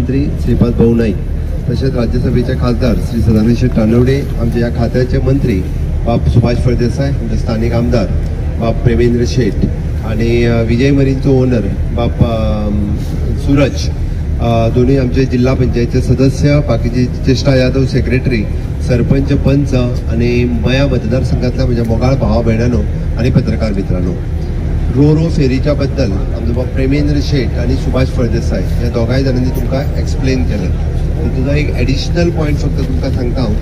मंत्री श्रीपाद भाऊ नाईक, तसेच राज्यसभेचे खासदार श्री सदानंद तानवडे, आमचे या खात्याचे मंत्री बाप सुभाष फळदेसाय, आमचे स्थानिक आमदार बाप प्रेमेंद्र शेठ आणि विजय मरीनचो ओनर बाप सूरज, दोन्ही आमचे जिल्हा पंचायतचे सदस्य, बाकीचे चेष्टा यादव सेक्रेटरी, सरपंच, पंच आणि मया मतदारसंघातल्या म्हणजे मोगाळ भावा बहिणांनो आणि पत्रकार मित्रांनो, रो फेरीच्या बद्दल आमचे बाप प्रेमेंद्र शेठ आणि सुभाष फळदेसाय या दोगांय जाणांनी तुमकां एक्सप्लेन केलें. तुझा एक एडिशनल पॉयंट फक्त तुमकां सांगता हांव,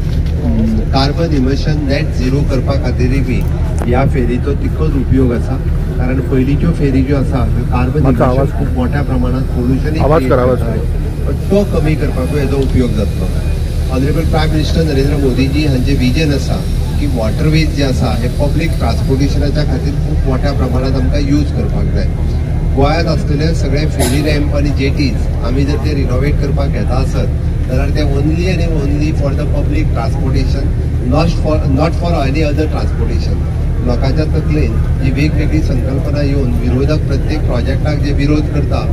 कार्बन इमिशन नेट झिरो करपा खातीर बी ह्या फेरीचो तितकोच उपयोग आसा. कारण पयलींच्यो फेरी ज्यो आसा कार्बन इमिशन खूब मोठ्या प्रमाणात पोल्युशन तो कमी करपाकूय हेजो उपयोग जातलो. Honourable prime minister Narendra Modiji हांचे विजन आसा की वॉटरवेज जे आसा हे पब्लीक ट्रान्सपोर्टेशनाच्या खातीर खूब मोठ्या प्रमाणात आमकां यूज करपाक जाय. गोंयांत आसलेले सगळे फेरी रॅम्प आणि जेटीज आमी जर ते रिनोवेट करपाक घेता आसत जाल्यार ते ओन्ली आनी only for the public transportation, not for any other transportation. लोकांच्या तकलेन जी वेगवेगळी संकल्पना येवन विरोधक प्रत्येक प्रोजेक्टाक जे विरोध करता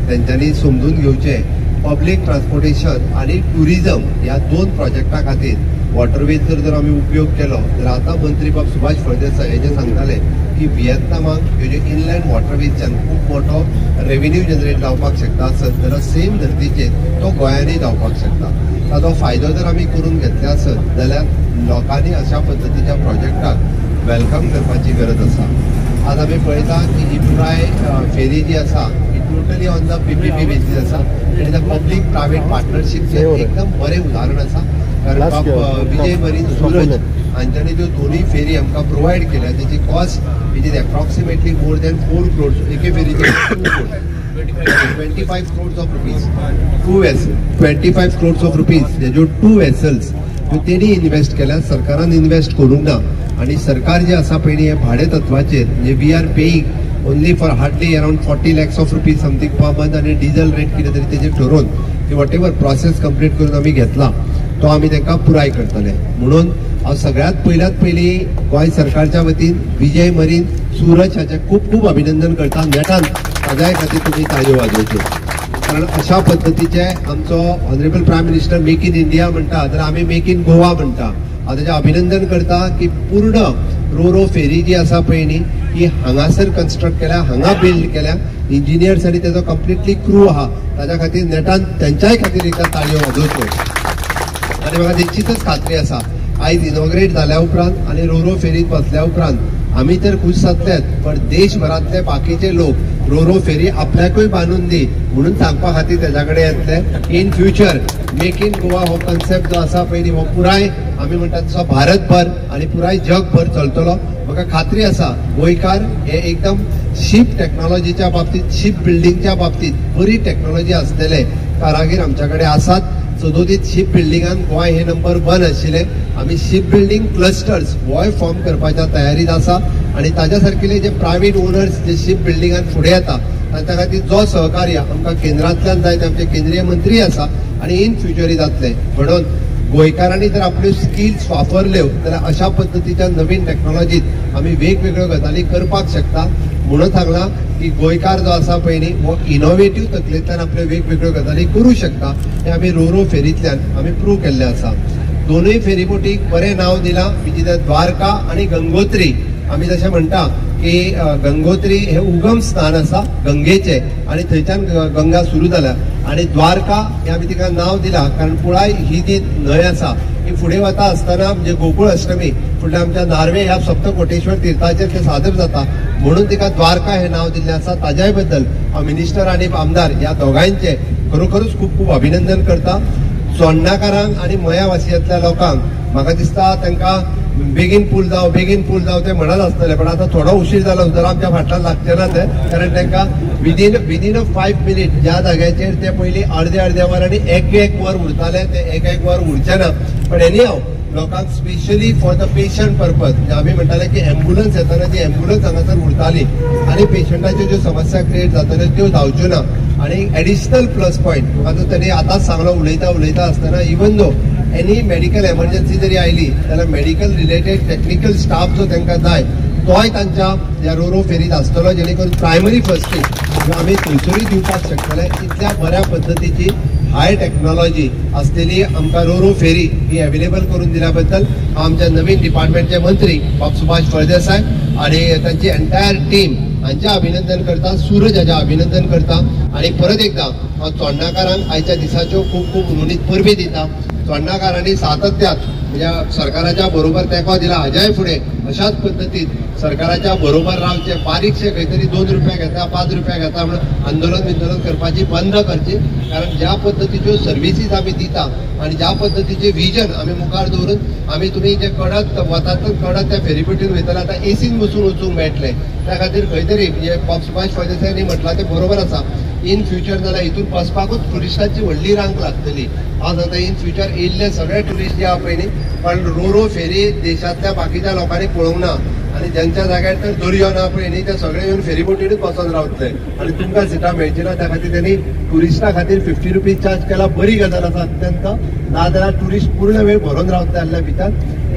तेंच्यांनी समजून घेवचे पब्लीक ट्रान्सपोर्टेशन आणि टुरिजम ह्या दोन प्रोजेक्टा खातीर वॉटरवेज जर आमी उपयोग केलो तर आता मंत्री बाब सुभाष फळदेसाय हे सांगताले की व्हिएतनामाक ह्यो ज्यो इनलँड वॉटरवेजच्यान खूब मोठो रेव्हेन्यू जनरेट जावपाक शकता आसत जाल्यार सेम धर्तीचेर तो गोंयांनी जावपाक शकता. ताचो फायदो जर आमी करून घेतले आसत जाल्यार लोकांनी अशा पद्दतीच्या प्रोजेक्टाक वेलकम करपाची गरज आसा. आज आमी पळयता की ही पुराय फेरी जी आसा ही totally on the PPP basis आसा आनी द पब्लीक प्रायवेट पार्टनरशिपचे एकदम बरें उदाहरण आसा. कारण विजय मरीन, सूरज हांच्यांनी ज्यो दोनूय फेरी आमकां प्रोवायड केल्या तेची cost it is approximately more than 4 crores. एके फेरीचे 25 crores of rupees, 2 vessels, 25 crores of rupees हेज्यो 2 vessels तेणी इन्वेस्ट केल्या, सरकारान इन्वेस्ट करूंक ना. आणि सरकार जे आसा पळय हे भाडे तत्वाचेर म्हणजे we are paying only for hardly around 40 lakhs of rupees something per month आणि डिझल रेट कितें तरी तेजेर ठरोवन ते वॉट एवर प्रोसेस कंप्लीट करून आमी घेतला तो आमी तांकां पुराय करतले. म्हणून हांव सगळ्यात पयली गोंय सरकारच्या वतीन विजय मरीन, सूरज हाचे खूब खूब अभिनंदन करता. नेटान ताज्याय खातीर तुमी ताळयो वाजोवच्यो. कारण अशा पद्दतीचे आमचो honourable prime minister make in India म्हणटा तर आमी मेक इन गोवा म्हणटा. हांव ताचें अभिनंदन करता की पूर्ण रो फेरी जी आसा पळय न्ही ही हांगासर कन्स्ट्रक्ट केल्या, हांगा बिल्ड केल्या. इंजिनियर्स आनी तेजो कंप्लिटली क्रू आहा ताच्या खातीर नेटान तेंच्याय खातीर एकदा ताळयो वाजोवच्यो. आनी म्हाका निश्चितच खात्री आसा आयज इनॉग्रेट जाल्या उपरांत आनी रो फेरीत बसल्या उपरांत आमी तर खूश जातलेच पण देशभरातले बाकीचे लोक रो फेरी आपल्याकूय बांदून दी म्हणून सांगपा खातीर तेच्या कडेन येतले. In future make in Goa हो कन्सेप्ट जो आसा पळय हो पुराय आमी म्हणटा तसो भारतभर आनी पुराय जगभर चलतलो. म्हाका खात्री आसा गोंयकार हे एकदम शिप टेक्नॉलॉजीच्या बाबतीत, शिप बिल्डिंगच्या बाबतीत बरी टेक्नॉलॉजी असलेले कारागीर आमच्या कडेन आसात. सदोदीत शिप बिल्डिंगान गोंय हे नंबर 1 आशिल्ले. आमी ship building clusters Goa form करपाच्या तयारीत आसा आनी ताज्या सारकिले जे प्रायवेट ओनर्स जे शिप बिल्डिंगान फुडें येता तांच्या खातीर जो सहकार्य आमकां केंद्रांतल्यान जाय ते आमचे केंद्रीय मंत्री आसा आनी इन फ्युचरी जातले. म्हणून गोंयकारांनी जर आपल्यो स्किल्स वापरल्यो जाल्यार अशा पद्दतीच्या नवीन टेक्नॉलॉजीत आमी वेगवेगळ्यो गजाली करपाक शकता. म्हणून सांगला की गोंयकार जो आसा पळय न्ही हो इनोवेटीव तकलेंतल्यान आपल्यो वेगवेगळ्यो गजाली करूं शकता. हे आमी रो फेरींतल्यान आमी प्रूव केल्लें आसा. दोनूय फेरीबोटीक बरें नांव दिलां, विच इज द्वारका आनी गंगोत्री. आमी जशें म्हणटा की गंगोत्री हे उगम स्थान आसा गंगेचे आनी थंयच्यान गंगा सुरू जाल्या आनी द्वारका हे आमी तिका नांव दिलां कारण पुराय ही जी न्हंय आसा ही फुडें वता आसतना म्हणजे गोकुळ अष्टमी फुडल्या आमच्या नार्वे ह्या सप्तकोटेश्वर तीर्थाचेर ते सादर जाता म्हणून तिका द्वारका हे नांव दिल्लें आसा. ताज्याय बद्दल हांव मिनिस्टर आनी आमदार ह्या दोगांयचे खरोखरूच खूब खूब अभिनंदन करता. चोडणाकारांक आनी मया वासियांतल्या लोकांक म्हाका दिसता तांकां बेगीन पूल जावं ते म्हणत आसतले पण आता थोडो उशीर जालो सुद्दां आमच्या फाटल्यान लागचे ना ते कारण तांकां विदीन अ 5 minutes ज्या जाग्याचेर ते पयलीं अर्द्या वरांनी एक वर उरताले ते एक वर उरचे ना. पण एनी हांव लोकांक specially for the patient purpose आमी म्हणटाले की एम्ब्युलन्स येताना जी एम्ब्युलन्स हांगासर उरताली आनी पेशंटाच्यो ज्यो समस्या क्रिएट जाताल्यो त्यो जावच्यो ना. आनी एडिशनल प्लस पॉयंट म्हाका ताणी आतांच सांगलो उलयता आसतना even though any medical emergency जरी आयली जाल्यार मेडिकल रिलेटेड टेक्निकल स्टाफ जो तांकां जाय तोय तांच्या ह्या रो फेरीत आसतलो जेणे करून प्रायमरी फर्स्ट एड आमी थंयसरूय दिवपाक शकतले. इतल्या बऱ्या पद्दतीची हाय टेक्नॉलॉजी असलेली आमकां रोरो फेरी ही अवेलेबल करून दिल्या बद्दल आमच्या नवीन डिपार्टमेंटचे मंत्री सुभाष फळदेसाय आणि त्यांची एंटायर टीम हांचे अभिनंदन करता, सूरज हाचे अभिनंदन करता आणि परत एकदा हांव चोडणाकारांक आयच्या दिसाच्यो खूब खूब उर्मित परबी दिता. चोडणाकारांनी सातत्यात म्हणजे सरकाराच्या बरोबर तेंको दिला. हाज्याय फुडें अशाच पद्दतीन सरकाराच्या बरोबर रावचे. बारीकशे खंय तरी 2 रुपया घेता 5 रुपया घेता म्हणून आंदोलन करपाची बंद करची. कारण ज्या पद्दतीच्यो सर्विसीस आमी दिता आणि ज्या पद्दतीचे विजन आमी मुखार दवरून आमी तुमी जे कडत वतात कडत त्या फेरीबोटीन वयतले आतां एसीन बसून वचूंक मेळटले. त्या खातीर खंय तरी म्हणजे सुभाष फळदेसायांनी म्हटलां ते बरोबर आसा. इन फ्युचर जाल्यार हितून बसपाकूच टुरिस्टांची व्हडली रांक लागतली. आज आता इन फ्युचर येयल्ले सगळे टुरिस्ट जे आहा पळय पण रोरो फेरी देशांतल्या बाकीच्या लोकांनी पळोवंक ना आणि ज्यांच्या जाग्यार तर दर्यो ना पळय न्ही ते सगळे येवन फेरीबोटीनूच बसून रावतले आणि तुमकां सिटां मेळची ना. त्या खातीर त्यांनी टुरिस्टां खातीर 50 रुपीज चार्ज केला. बरी गजाल आसा अत्यंत. नाजाल्यार टुरिस्ट पूर्ण वेळ भरून रावतले आसल्या भितर.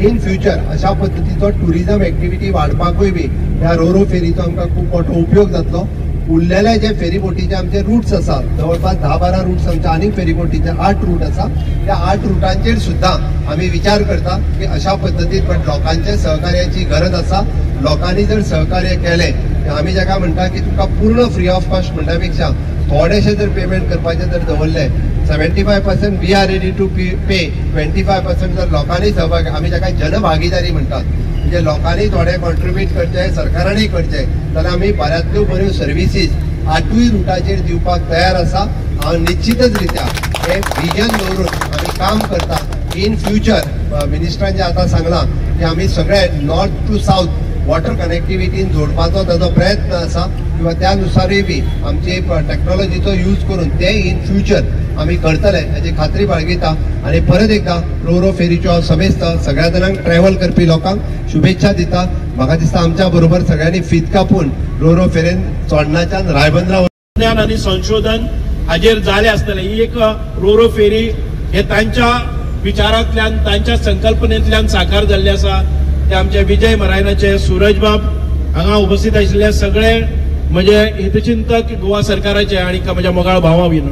इन फ्युचर अशा पद्दतीचो टुरिजम एक्टिविटी वाडपाकूय बी ह्या रोरो फेरीचो आमकां खूब मोठो उपयोग जातलो. उरलेले जे फेरीबोटीचे आमचे रूट्स आसा जवळपास 10-12 रूट्स आमचे आनी फेरीबोटीचे 8 रूट आसा. त्या 8 रुटांचेर सुद्धा आम्ही विचार करता की अशा पद्दतीन पण लोकांचे सहकार्याची गरज आसा. लोकांनी जर सहकार्य केले आम्ही जाका म्हणटा की तुका पूर्ण फ्री ऑफ कॉस्ट म्हणटा पेक्षा थोडेशे जर पेमेंट करपाचे जर दवरले 75% वी आर रेडी टू पे 25% जर लोकांनी सहभाग आम्ही जाका जनभागीदारी म्हणतात म्हणजे लोकांनी थोडे कॉन्ट्रिब्यूट करचे सरकारांनी करचे जाल्यार आमी बऱ्यांतल्यो बऱ्यो सर्विसीस 8 रुटाचेर दिवपाक तयार आसा. हांव निश्चितच रित्या हे विजन दवरून आमी काम करता. इन फ्युचर मिनिस्टरान जे आतां सांगलां की आमी सगळे नॉर्थ टू साऊथ वॉटर कनेक्टिविटीन जोडपाचो ताजो प्रयत्न आसा किंवा त्यानुसारूय बी आमची टेक्नॉलॉजीचो यूज करून ते इन फ्युचर आम्ही करतले हाची खात्री बाळगिता. आणि परत एकदा रोरो फेरीच्यो समेस्त सगळ्या जाणांक ट्रॅव्हल करपी लोकांक शुभेच्छा दिता. म्हाका दिसता आमच्या बरोबर सगळ्यांनी फीत कापून रोरो फेरेन चोडणाच्यान रायबंदरा विज्ञान आणि संशोधन हाजेर जाले आसतले. ही एक रोरो फेरी हे तांच्या विचारांतल्यान तांच्या संकल्पनेंतल्यान साकार जाल्ले आसा. ते आमचे विजय मरायनाचे सूरज बाब हांगा उपस्थित आशिल्ले सगळे म्हणजे हितचिंतक गोवा सरकाराचे आणि म्हज्या मोगाळ भावा बीन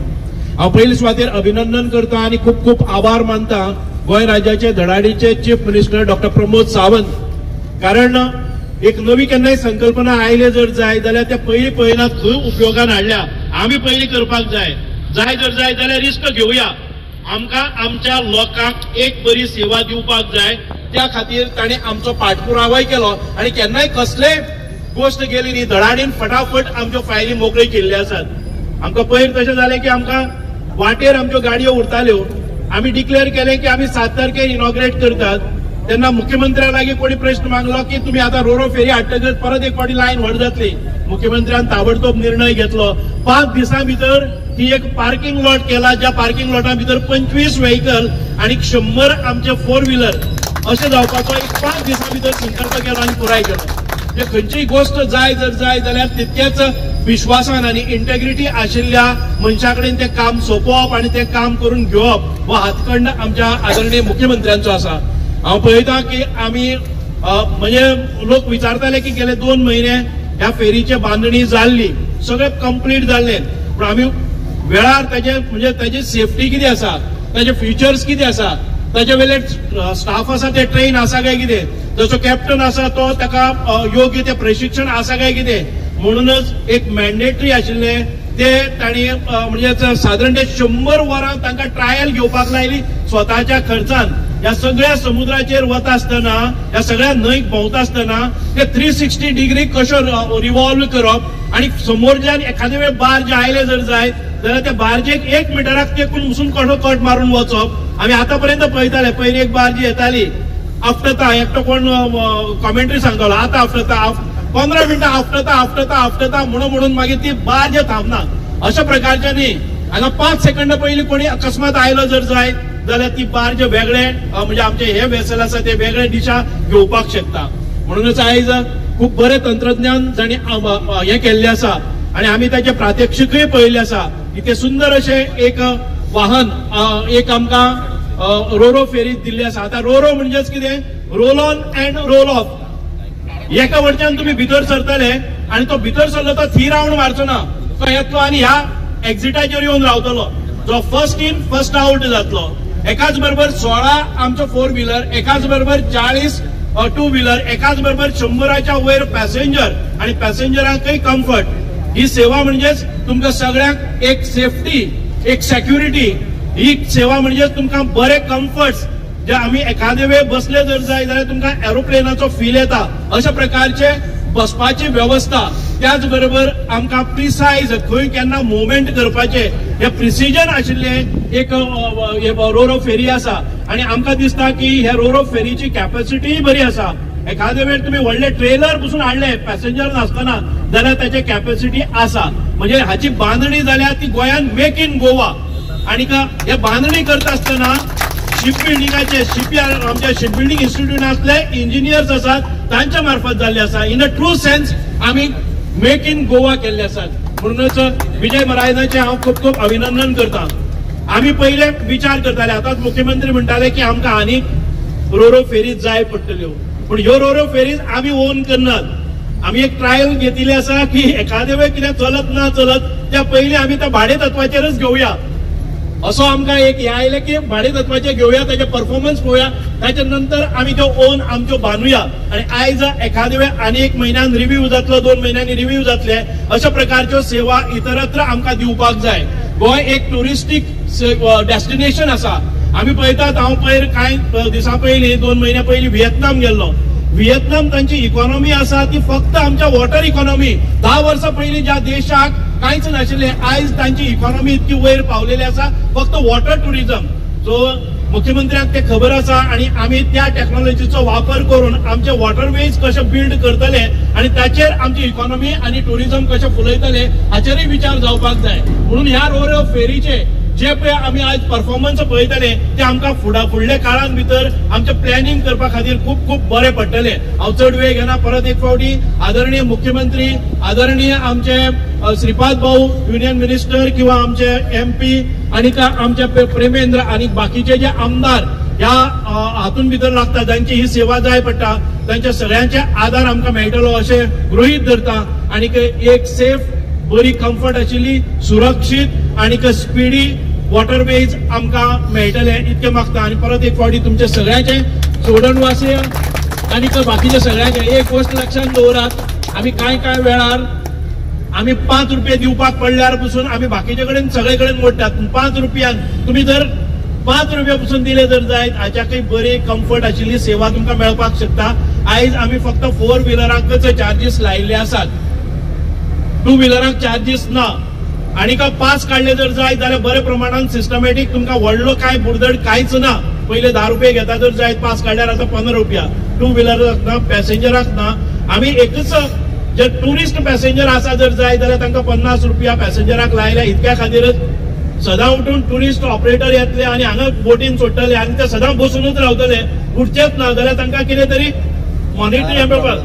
हांव पयले सुवातेर अभिनंदन करता आणि खूप खूप आभार मानता गोंय राज्याचे धडाडीचे chief minister doctor Pramod Sawant. कारण एक नवी केन्नाय संकल्पना आयले जर जाय जाल्यार त्या पयलीं खंय उपयोगान हाडल्या. आमी पयलीं करपाक जाय जर जाय जाल्यार रिस्क घेवया. आमकां आमच्या लोकांक एक बरी सेवा दिवपाक जाय. त्या खातीर ताणें आमचो पाठपुरावाय केलो आणि केन्नाय कसले गोष्ट गेली न्ही धडाडीन फटाफट आमच्यो फायली मोकळ्यो केल्ल्यो आसात. आमकां पयर तशें जालें की आमकां वाटेर आमच्यो गाडयो उरताल्यो. आमी डिक्लेअर केलें की आमी 7 तारखेर इनॉग्रेट करतात. तेन्ना मुख्यमंत्र्या लागीं कोणी प्रश्न मागलो की तुमी आतां रोरो फेरी हाडटकच परत एक फावटी लायन व्हड जातली. मुख्यमंत्र्यान ताबडतोब निर्णय घेतलो. 5 दिसां भितर ही एक पार्किंग लॉट केला. ज्या पार्किंग लॉटा भितर 25 व्हेकल आणि 100 आमचे 4 व्हीलर अशें जावपाचो एक 5 दिसां भितर संकल्प केलो आणि पुराय केलो. म्हणजे खंयचीय गोष्ट जाय जाल्यार तितकेच विश्वासान आणि इंटेग्रिटी आशिल्ल्या मनशा कडेन तें काम सोंपोवप आणि तें काम करून घेवप हो हातखंड आमच्या आदरणीय मुख्यमंत्र्यांचो आसा. हांव पळयता की आमी म्हणजे लोक विचारताले की गेले 2 महिने ह्या फेरीची बांधणी जाल्ली सगळे कंप्लीट जाल्ले पण आमी वेळार ताजे म्हणजे ताजी सेफ्टी कितें आसा ताजे फीचर्स कितें आसा ताजे वेले स्टाफ आसा ते ट्रेन आसा काय कितें जसो कॅप्टन आसा तो ताका योग्य ते प्रशिक्षण आसा काय कितें म्हणूनच एक मॅन्डेटरी आशिल्ले ते तांणी म्हणजे साधारण 100 वरां तांकां ट्रायल घेवपाक लायली स्वताच्या खर्चान. ह्या सगळ्या समुद्राचेर वता आसतना ह्या सगळ्या न्हंयक भोंवता आसतना ते 360 डिग्री कशो रिवॉल्व करप आणि समोरच्यान एखादे वेळ बार्ज आयले जर जाय जाल्यार त्या बार्जेक 1 मिटराक तेकून वचून कसो कट मारून वचप. आमी आतापर्यंत पळयताले पयली एक बार्ज येताली आफ्टता एकटो कोण कॉमेंट्री सांगतालो आतां आफ्टता 15 मिनटां आफ्टता म्हणून मागीर ती बार्ज थांबना. अशा प्रकारच्या न्ही हांगा 5 सेकंद पयलीं कोणी अकस्मात आयलो जर जाय जाल्यार ती बार्ज वेगळे म्हणजे आमचे हे वेसल आसा ते वेगळे दिशा घेवपाक शकता. म्हणूनच आयज खूप बरे तंत्रज्ञान जाणी हे केल्ले आसा आणि आमी ताचे प्रात्यक्षिकय पळयल्ले आसा. इतके सुंदर अशे एक वाहन एक आमकां रोरो फेरी दिल्ली आसा. आता रोरो म्हणजेच कितें roll on and roll off. एका वटच्यान तुम्ही भितर सरतले आणि तो भितर सरलो तो 3 राउंड मारचो ना तो येतलो आणि ह्या एक्झिटाचेर येवन रावतलो जो फर्स्ट इन फर्स्ट आउट जातलो. एकाच बरोबर 16 आमचो 4 व्हीलर, एकाच बरोबर 40 2 व्हीलर, एकाच बरोबर 100च्या वयर पॅसेंजर आणि पॅसेंजरांकय कम्फर्ट. ही सेवा म्हणजेच तुमकां सगळ्यांक एक सेफ्टी, एक सेक्युरिटी. ही सेवा म्हणजेच तुमकां बरे कम्फर्ट्स जे आम्ही एखादे वेळ बसले जर जाय जाल्यार तुमकां एरोप्लेनाचो फील येता अशा प्रकारचे बसपाची व्यवस्था. त्याच बरोबर आमकां प्रिसायज खंय केन्ना मुवमेंट करपाचे हे प्रिसिजन आशिल्ले एक रोरो फेरी आसा. आणि आमकां दिसता की ह्या रोरो फेरीची कॅपॅसिटी बरी आसा. एखादे वेळ तुम्ही व्हडले ट्रेलर पसून हाडले पॅसेंजर नासतना जाल्यार त्याची कॅपॅसिटी आसा. म्हणजे हाची बांदणी जाल्यार ती गोंयांत मेक इन गोवा. आणि हे बांदणी करता आसतना शिप बिल्डिंगाचे शिपयार्ड आमच्या शिप बिल्डिंग इन्स्टिट्यूटातले इंजिनियर्स असतात तांच्या मार्फत झाले आसा. इन अ ट्रू सेन्स आम्ही मेक इन गोवा केल्ले आसात. म्हणूनच विजय मरायनाचे हांव खूप खूप अभिनंदन करता. आम्ही पहिले विचार करताले, आताच मुख्यमंत्री म्हणटाले की आमकां आनीक रोरो फेरीज जाय पडटल्यो. पण ह्यो रोरो फेरीज आम्ही ओन करनात. आम्ही एक ट्रायल घेतिल्ली आसा की एखादे वेळ कितें चलत ना चलत त्या पयलीं आम्ही त्या भाडे तत्वाचेरच घेवया. असो आमकां एक हे आयलें की भाडे तत्वाचे घेवया, त्याचे परफॉर्मन्स पळोवया, त्याच्या नंतर आम्ही त्यो ओन आमच्यो बांदुया. आणि आयज एखादे वेळ आनी 1 म्हयन्यान रिव्ह्यू जातलो, 2 म्हयन्यांनी रिव्ह्यू जातले. अशा प्रकारच्यो सेवा इतरत्र आमकां दिवपाक जाय. गोंय एक टुरिस्टीक डेस्टिनेशन आसा. आम्ही पळयतात, हांव पयर कांय दिसां पयलीं 2 म्हयन्या पयलीं व्हिएतनाम गेल्लो. व्हिएतनाम तांची इकॉनॉमी आसा ती फक्त आमच्या वॉटर इकॉनॉमी. 10 वर्सां पयलीं ज्या देशाक कांयच नाशिल्ले आयज तांची इकॉनॉमी इतकी वयर पावलेली आसा फक्त वॉटर टुरिझम. सो मुख्यमंत्र्याक ते खबर आसा आणि आम्ही त्या टेक्नॉलॉजीचो वापर करून आमचे वॉटरवेज कशे बिल्ड करतले आणि ताचेर आमची इकॉनॉमी आणि टुरिझम कशे फुलयतले हाचेरय विचार जावपाक जाय. म्हणून ह्या रोरो फेरीचे जे पळय आम्ही आज परफॉर्मन्स पळयतले ते आमकां फुडल्या काळान भितर आमचे प्लॅनिंग करपा खातीर खूप खूप बरे पडटले. हांव चड वेळ घेना. परत एक फावटी आदरणीय मुख्यमंत्री, आदरणीय आमचे श्रीपाद भाऊ युनियन मिनिस्टर किंवा आमचे MP आणि आमचे प्रेमेंद्र आणि बाकीचे जे आमदार ह्या हातून भितर लागतात ज्यांची ही सेवा जाय पडटा त्यांच्या सगळ्यांचे आधार आमकां मेळटलो अशें गृहीत धरता. आणि एक सेफ बरी कम्फर्ट आशिल्ली, सुरक्षीत आणि स्पीडी वॉटरवेज आमकां मेळटले इतके मागता. आणि परत एक फावटी तुमचे सगळ्यांचे सोडणवासी आणि बाकीचे सगळ्यांचे एक गोष्ट लक्षात दवरात, आम्ही काय वेळार आम्ही 5 रुपये दिवपाक पडल्यार पसून आम्ही बाकीचे कडेन सगळे कडेन मोडटात. 5 रुपयान तुम्ही जर 5 रुपया पसून दिले जर जायत हाच्याकय बरी कम्फर्ट आशिल्ली सेवा तुमकां मेळपाक शकता. आयज आम्ही फक्त 4 व्हिलरांकच चार्जीस लायिल्ले आसात, 2 व्हिलरांक चार्जीस ना. आणि पास काढले जर जाय जाल्यार बरे प्रमाणात सिस्टमॅटिक तुमकां व्हडलो काय बुडदड कांयच ना. पहिले 10 रुपये घेता जर जायत पास काढल्यार आता 15 रुपया. 2 व्हिलराक ना, पॅसेंजराक ना. आम्ही एकच जे टुरिस्ट पॅसेंजर आसा जर जाय जाल्यार तांकां 50 रुपया पॅसेंजराक लायल्या. इतक्या खातीरच सदां उठून टुरिस्ट ऑपरेटर येतले आणि हांगा बोटीन सोडटले आणि ते सदां बसूनच रावतले, उठचेच ना जाल्यार तांकां कितें तरी मॉनिटरी मेळपाक.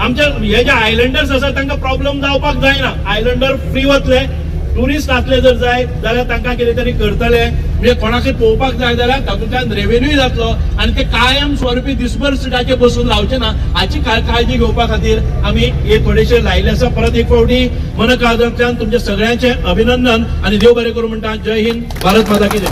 आमच्या हे जे आयलंडर्स आसा तांकां प्रॉब्लेम जावपाक जायना. आयलंडर फ्री वतले, टुरिस्ट असले जर जाय जाल्यार तांकां कितें तरी करतले. म्हणजे कोणाकय पळोवपाक जाय जाल्यार तातूंतल्यान रेव्हेन्यूय जातलो आणि ते कायम स्वरुपी दिसभर सिटाचेर बसून रावचे ना हाची काळजी घेवपा खातीर आम्ही हे थोडेशे लायले आसा. परत एक फावटी मन काळजांतल्यान तुमच्या सगळ्यांचे अभिनंदन आणि देव बरें करूं म्हणटा. जय हिंद, भारत माता की जय.